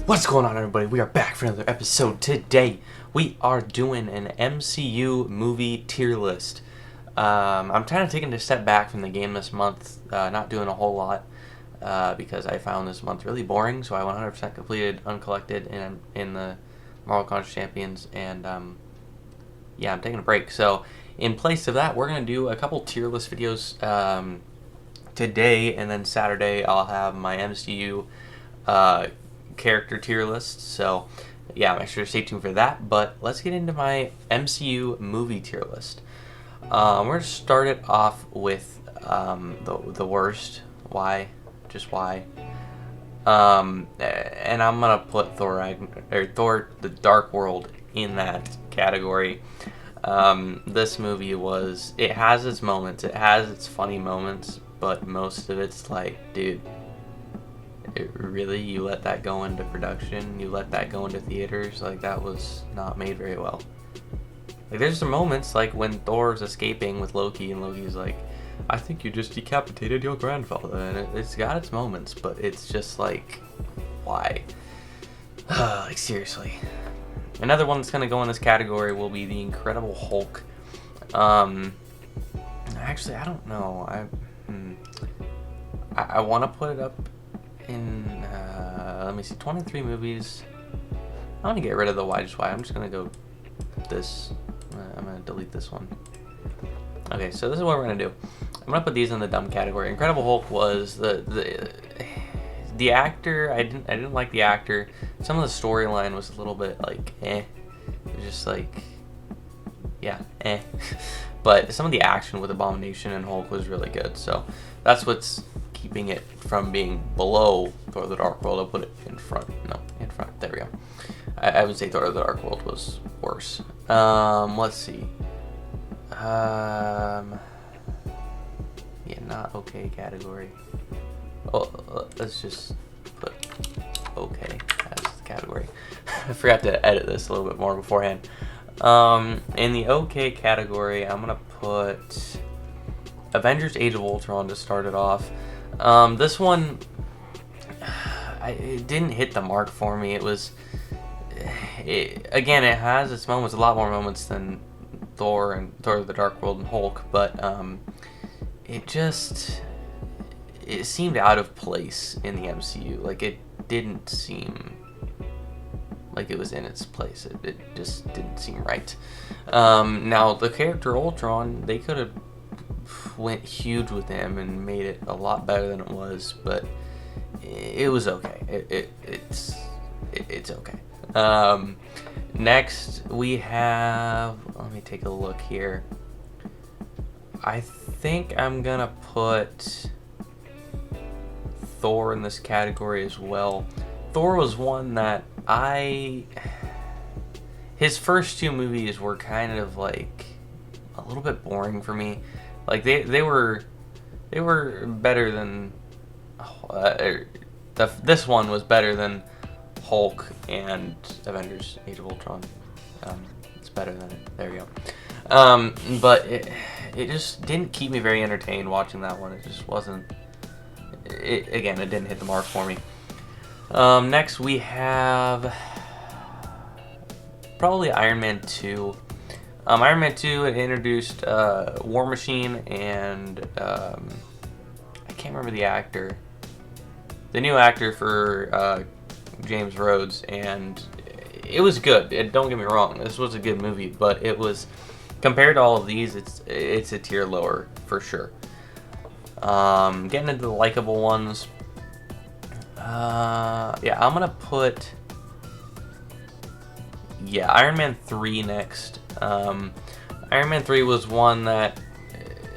What's going on, everybody? We are back for another episode. Today we are doing an MCU movie tier list. I'm kind of taking a step back from the game this month, not doing a whole lot because I found this month really boring. So I 100% completed Uncollected in the Marvel Contest Champions, and yeah, I'm taking a break. So in place of that, we're gonna do a couple tier list videos today, and then Saturday I'll have my MCU character tier list. So yeah, make sure to stay tuned for that. But let's get into my MCU movie tier list. We're gonna start it off with the worst. Why? Just why? And I'm gonna put Thor: The Dark World in that category. This movie it has its moments, it has its funny moments, but most of it's like, dude, you let that go into production? You let that go into theaters? Like, that was not made very well. Like, there's some moments, like when Thor's escaping with Loki, and Loki's like, I think you just decapitated your grandfather, and it's got its moments, but it's just like, why? Like, seriously. Another one that's gonna go in this category will be the Incredible Hulk. Actually, I don't know. I want to put it up in, let me see, 23 movies. I'm going to get rid of the Why Just Why. I'm just going to go this. I'm going to delete this one. Okay, so this is what we're going to do. I'm going to put these in the dumb category. Incredible Hulk was the actor. I didn't like the actor. Some of the storyline was a little bit like, eh. It was just like, yeah, eh. But some of the action with Abomination and Hulk was really good. So that's what's keeping it from being below Thor: The Dark World. I'll put it in front. No, in front. There we go. I would say Thor: The Dark World was worse. Let's see. Yeah, not okay category. Oh, let's just put okay as the category. I forgot to edit this a little bit more beforehand. In the okay category, I'm gonna put Avengers: Age of Ultron to start it off. This one, it didn't hit the mark for me. Again, it has its moments, a lot more moments than Thor and Thor: The Dark World and Hulk, but it seemed out of place in the MCU. Like, it didn't seem like it was in its place. It just didn't seem right. Now, the character Ultron, they could have went huge with him and made it a lot better than it was, but it was okay. It's okay. Next we have, let me take a look here. I think I'm gonna put Thor in this category as well. Thor was one that his first two movies were kind of like a little bit boring for me. Like, they were better than this one was better than Hulk and Avengers: Age of Ultron. It's better than it. There we go. But it just didn't keep me very entertained watching that one. It just wasn't. Again, it didn't hit the mark for me. Next we have probably Iron Man 2. Iron Man 2, it introduced War Machine and I can't remember the actor. The new actor for James Rhodes, and it was good. Don't get me wrong, this was a good movie, but it was, compared to all of these, it's a tier lower for sure. Getting into the likable ones. Yeah, I'm gonna put Iron Man 3 next. Iron Man 3 was one that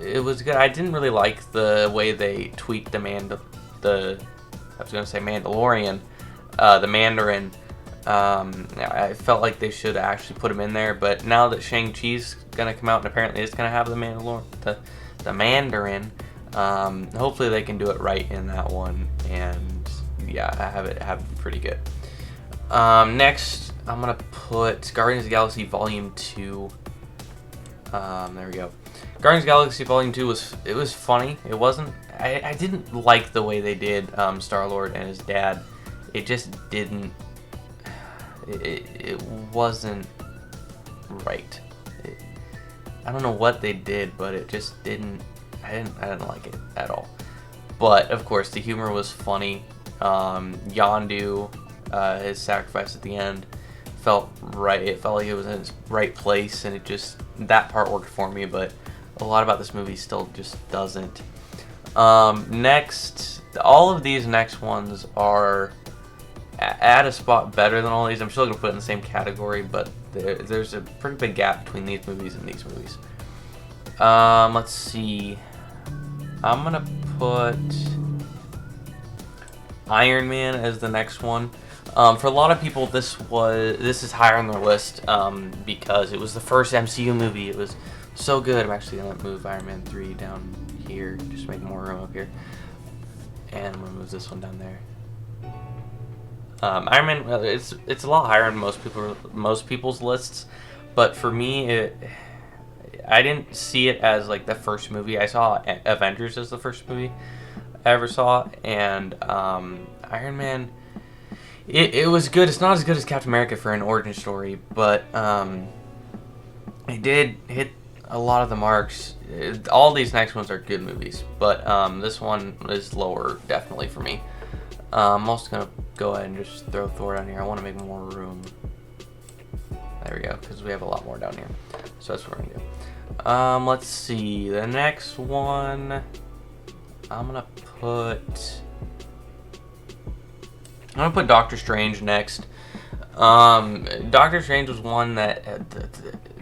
it was good. I didn't really like the way they tweaked the Mandalorian, the Mandarin. I felt like they should actually put him in there, but now that Shang-Chi's gonna come out and apparently it's gonna have the Mandarin, hopefully they can do it right in that one, and yeah, have it pretty good. Next, I'm gonna put Guardians of the Galaxy Volume 2. There we go. Guardians of the Galaxy Volume 2 was funny. It wasn't. I didn't like the way they did Star-Lord and his dad. It just didn't it wasn't right. I don't know what they did, but it just didn't. I didn't like it at all. But of course, the humor was funny. Yondu, his sacrifice at the end, felt right. It felt like it was in its right place, and that part worked for me. But a lot about this movie still just doesn't. Next, all of these next ones are at a spot better than all these. I'm still gonna put it in the same category, but there's a pretty big gap between these movies and these movies. Let's see. I'm gonna put Iron Man as the next one. For a lot of people, this is higher on their list because it was the first MCU movie. It was so good. I'm actually gonna move Iron Man 3 down here just to make more room up here, and I'm gonna move this one down there. Iron Man, it's a lot higher on most people's lists, but for me, I didn't see it as like the first movie. I saw Avengers as the first movie I ever saw, and Iron Man, it was good. It's not as good as Captain America for an origin story, but it did hit a lot of the marks. All these next ones are good movies, but this one is lower definitely for me. I'm also gonna go ahead and just throw Thor down here. I want to make more room. There we go, because we have a lot more down here. So that's what we're gonna do. Let's see. The next one, I'm gonna put Doctor Strange next. Doctor Strange was one that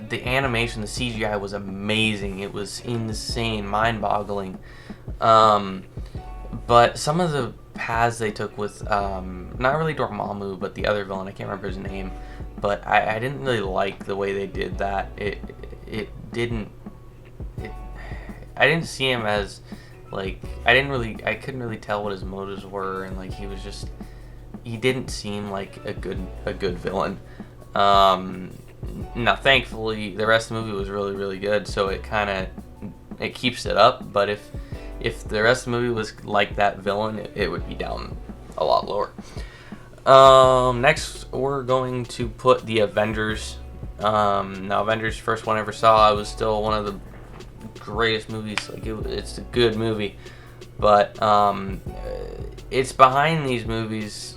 the animation, the CGI was amazing. It was insane, mind-boggling. But some of the paths they took with not really Dormammu, but the other villain, I can't remember his name, but I didn't really like the way they did that. I didn't see him as like I couldn't really tell what his motives were, and like he didn't seem like a good villain. Now thankfully the rest of the movie was really, really good, so it keeps it up, but if the rest of the movie was like that villain, it would be down a lot lower. Next, we're going to put the Avengers. Now, Avengers, first one I ever saw, it was still one of the greatest movies. Like it's a good movie, but it's behind these movies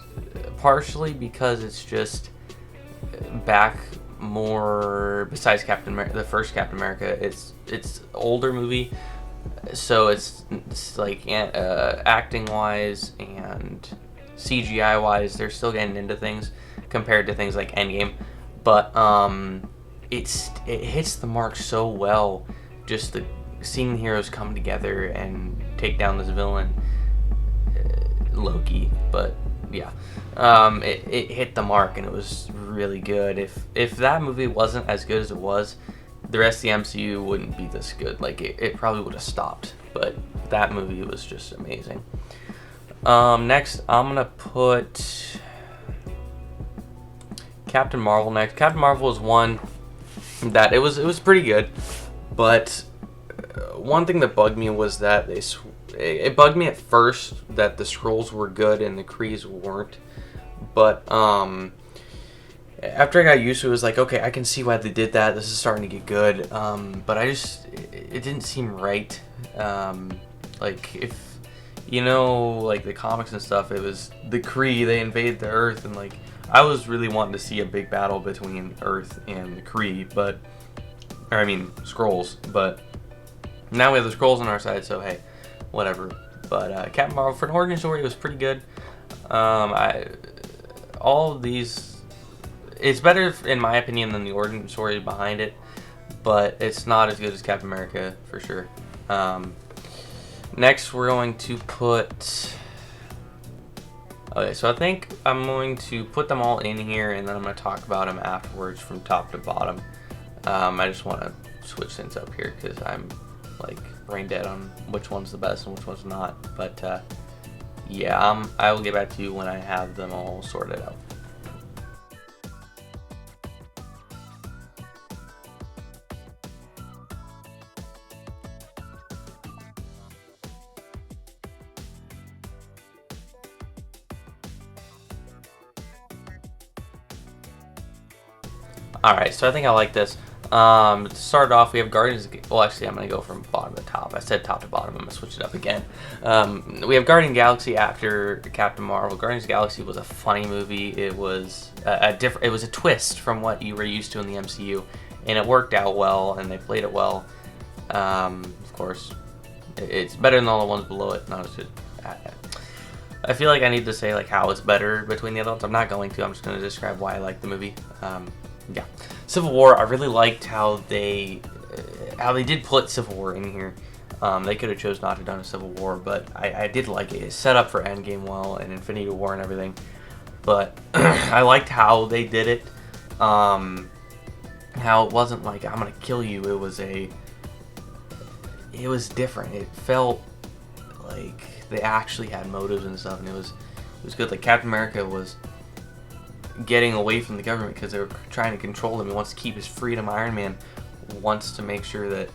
partially because it's just back more. Besides Captain America, the first Captain America, it's older movie. So it's like acting wise and CGI wise, they're still getting into things compared to things like Endgame, but it hits the mark so well. Just seeing the heroes come together and take down this villain, Loki. But yeah, it hit the mark and it was really good. If that movie wasn't as good as it was, the rest of the MCU wouldn't be this good. Like it probably would have stopped, but that movie was just amazing. Next, I'm gonna put Captain Marvel next. Captain Marvel is one that it was pretty good, but one thing that bugged me was that it bugged me at first that the Skrulls were good and the Krees weren't, but after I got used to it, it was like, okay, I can see why they did that. This is starting to get good. But it didn't seem right. Like if, like the comics and stuff, it was the Kree, they invade the Earth, and like, I was really wanting to see a big battle between Earth and the Kree, Skrulls, but now we have the Skrulls on our side, so hey, whatever. But Captain Marvel, for an origin story, was pretty good. All of these, it's better, in my opinion, than the origin story behind it, but it's not as good as Captain America, for sure. Next, we're going to put... Okay, so I think I'm going to put them all in here, and then I'm going to talk about them afterwards from top to bottom. I just want to switch things up here, because I'm, like, brain dead on which one's the best and which one's not. But, yeah, I will get back to you when I have them all sorted out. Alright, so I think I like this. To start off, we have Guardians. Well, actually, I'm going to go from bottom to top. I said top to bottom. I'm going to switch it up again. We have Guardian Galaxy after Captain Marvel. Guardians Galaxy was a funny movie. It was it was a twist from what you were used to in the MCU, and it worked out well, and they played it well. Of course, it's better than all the ones below it. No, it's just, I feel like I need to say like how it's better between the other ones. I'm not going to. I'm just going to describe why I like the movie. Yeah, Civil War. I really liked how they did put Civil War in here. They could have chose not to done a Civil War, but I did like it. It set up for Endgame well and Infinity War and everything. But I liked how they did it. How it wasn't like I'm gonna kill you. It was different. It felt like they actually had motives and stuff, and it was good. Like Captain America was getting away from the government because they were trying to control him. He wants to keep his freedom. Iron Man wants to make sure that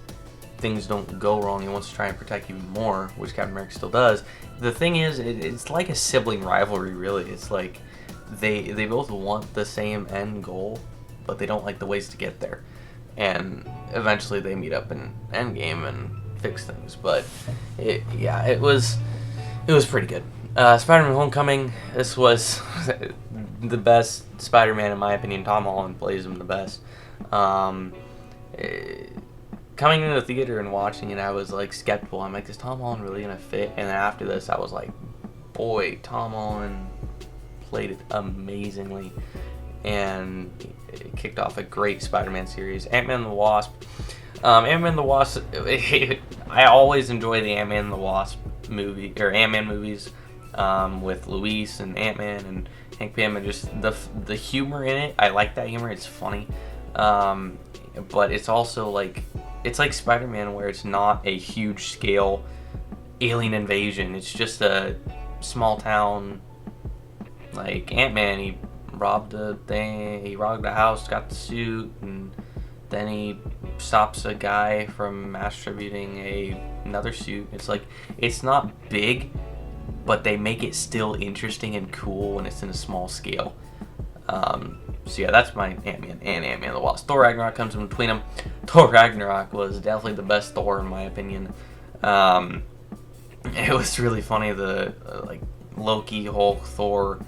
things don't go wrong. He wants to try and protect even more, which Captain America still does. The thing is, it's like a sibling rivalry, really. It's like they both want the same end goal, but they don't like the ways to get there. And eventually they meet up in Endgame and fix things. But it was pretty good. Spider-Man Homecoming, this was the best Spider-Man in my opinion. Tom Holland plays him the best. Coming into the theater and watching it, I was like skeptical. I'm like, is Tom Holland really gonna fit? And then after this, I was like, boy, Tom Holland played it amazingly, and it kicked off a great Spider-Man series. Ant-Man and the Wasp. Ant-Man and the Wasp. I always enjoy the Ant-Man and the Wasp movie or Ant-Man movies. With Luis and Ant-Man and Hank Pym, and just the humor in it. I like that humor. It's funny, but it's also like Spider-Man, where it's not a huge scale alien invasion. It's just a small town. Like Ant-Man, he robbed a thing. He robbed a house, got the suit, and then he stops a guy from mass distributing another suit. It's like it's not big, but they make it still interesting and cool when it's in a small scale. So yeah, that's my Ant-Man and Ant-Man and the Wasp. Thor Ragnarok comes in between them. Thor Ragnarok was definitely the best Thor in my opinion. It was really funny, the like Loki, Hulk, Thor,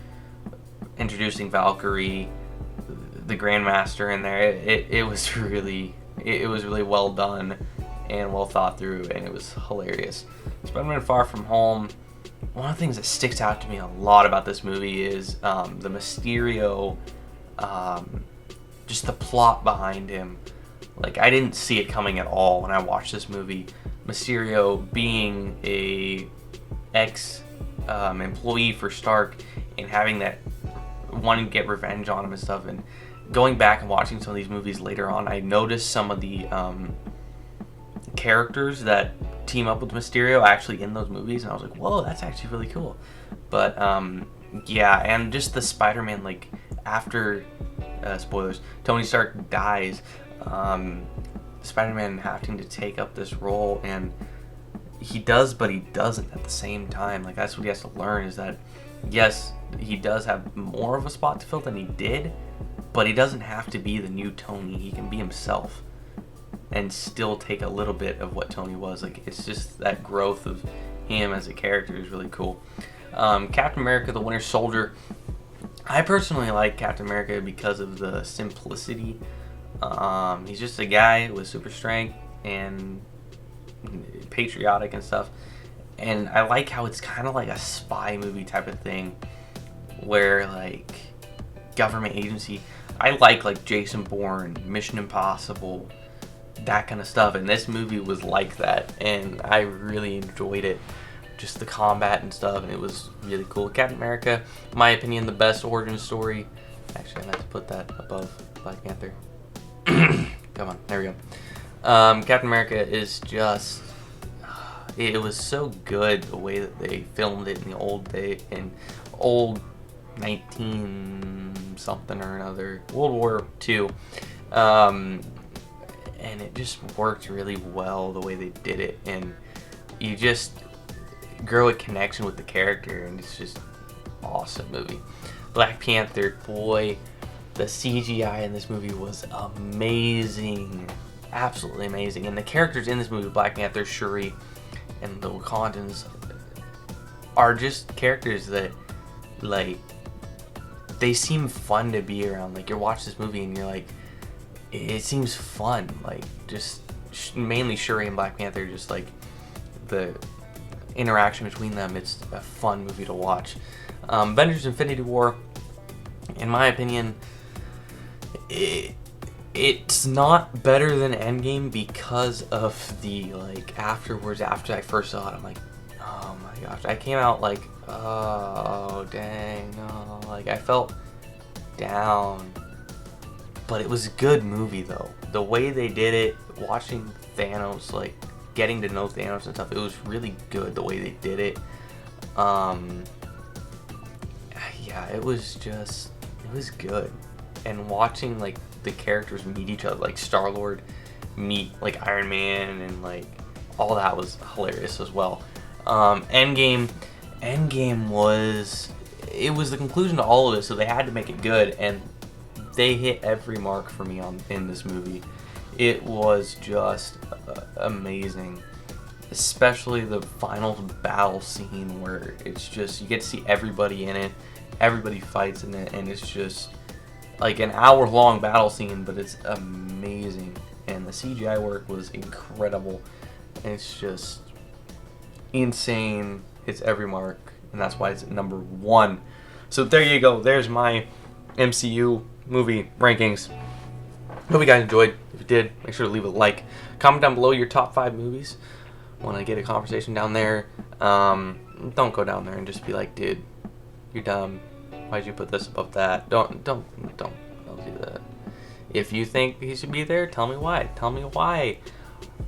introducing Valkyrie, the Grandmaster in there. It was really well done and well thought through, and it was hilarious. Spider-Man Far From Home. One of the things that sticks out to me a lot about this movie is the Mysterio, just the plot behind him. Like, I didn't see it coming at all when I watched this movie. Mysterio being a employee for Stark and having that wanting to get revenge on him and stuff. And going back and watching some of these movies later on, I noticed some of the characters that team up with Mysterio actually in those movies, and I was like, whoa, that's actually really cool. But yeah, and just the Spider-Man, like after spoilers, Tony Stark dies, Spider-Man having to take up this role, and he does, but he doesn't at the same time. Like, that's what he has to learn, is that yes, he does have more of a spot to fill than he did, but he doesn't have to be the new Tony. He can be himself and still take a little bit of what Tony was. Like, it's just that growth of him as a character is really cool. Captain America, the Winter Soldier. I personally like Captain America because of the simplicity. He's just a guy with super strength and patriotic and stuff. And I like how it's kind of like a spy movie type of thing, where like government agency. I like Jason Bourne, Mission Impossible, that kind of stuff, and this movie was like that, and I really enjoyed it. Just the combat and stuff, and it was really cool. Captain America, in my opinion, the best origin story. Actually, I meant to put that above Black Panther. Come on, there we go. Captain America is just, it was so good the way that they filmed it in the old 19 something or another, World War II. And it just worked really well the way they did it, and you just grow a connection with the character, and it's just awesome movie. Black Panther, boy, The CGI in this movie was amazing. Absolutely amazing. And the characters in this movie, Black Panther, Shuri, and the Wakandans, are just characters that, like, they seem fun to be around. Like, you watch this movie and you're like, it seems fun. Like, just mainly Shuri and Black Panther, just like the interaction between them. It's a fun movie to watch. Avengers Infinity War, in my opinion, it's not better than Endgame because of the, like, afterwards, after I first saw it, I'm like, oh my gosh. I came out like, oh dang, no. Like, I felt down. But it was a good movie though. The way they did it, watching Thanos, like, getting to know Thanos and stuff, it was really good the way they did it. Yeah, it was good. And watching, like, the characters meet each other, like Star-Lord meet, like, Iron Man, and, like, all that was hilarious as well. Endgame was the conclusion to all of this, so they had to make it good, and they hit every mark for me in this movie. It was just amazing, especially the final battle scene where it's just, you get to see everybody in it, everybody fights in it, and it's just like an hour-long battle scene, but it's amazing, and the CGI work was incredible. And it's just insane. It's every mark, and that's why it's at number 1. So there you go. There's my MCU movie rankings. Hope you guys enjoyed. If you did, make sure to leave a like. Comment down below your top 5 movies. Want to get a conversation down there. Don't go down there and just be like, dude, you're dumb. Why'd you put this above that? Don't do that. If you think he should be there, tell me why. Tell me why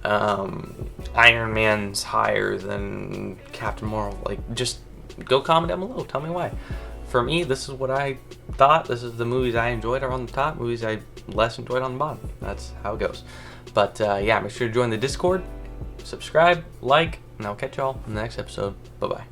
Iron Man's higher than Captain Marvel. Like, just go comment down below. Tell me why. For me, this is what I thought. This is the movies I enjoyed are on the top. Movies I less enjoyed on the bottom. That's how it goes. But yeah, make sure to join the Discord, subscribe, like, and I'll catch y'all in the next episode. Bye-bye.